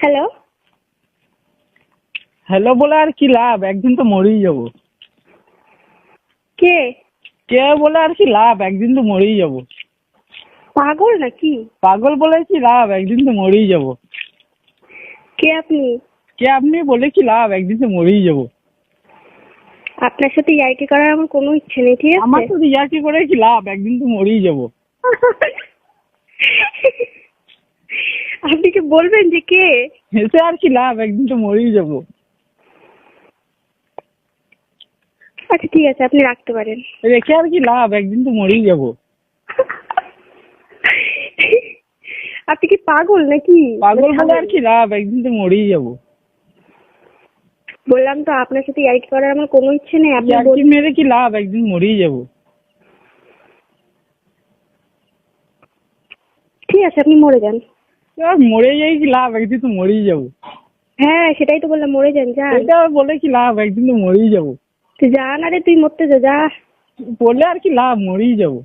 Hello. Hello বলে আর কি লাভ, একদিন তো মরেই যাবো। কে? কে বলে আর কি লাভ, একদিন তো মরেই যাবো। পাগল নাকি? পাগল বলে কি লাভ, একদিন তো মরেই যাবো। কে আপনি? কে আপনি বলে কি লাভ, একদিন তো মরেই যাবো। আপনার সাথে ইয়ার্কি করার আমার কোনো ইচ্ছে নেই, ঠিক আমার আছে? তো ইয়ার্কি করে কি লাভ, একদিন তো মরেই যাবো। আপনি কি বলবেন যে কে? হেসে আর কি লাভ, একদিন তো মরেই যাবো। আচ্ছা ঠিক আছে, আপনি রাখতে পারেন। রেখে আর কি লাভ, একদিন তো মরেই যাবো। আপনি কি পাগল নাকি? পাগল বলে আর কি লাভ, একদিন তো মরেই যাবো। বললাম তো আপনার সাথে ইয়ার্কি করার আমার কোনো ইচ্ছে নেই। আপনি ইয়ার্কি মেরে কি লাভ, একদিন মরেই যাবো। ঠিক আছে, আপনি মরে যান। মরে যাই কি লাভ, একদিন তো মরেই যাবো। হ্যাঁ সেটাই তো বললাম, মরে যান। যান এটা বলে কি লাভ, একদিন তো মরেই যাবো। যান। আরে তুই মরতে যা। বলে আর কি লাভ, মরেই যাবো।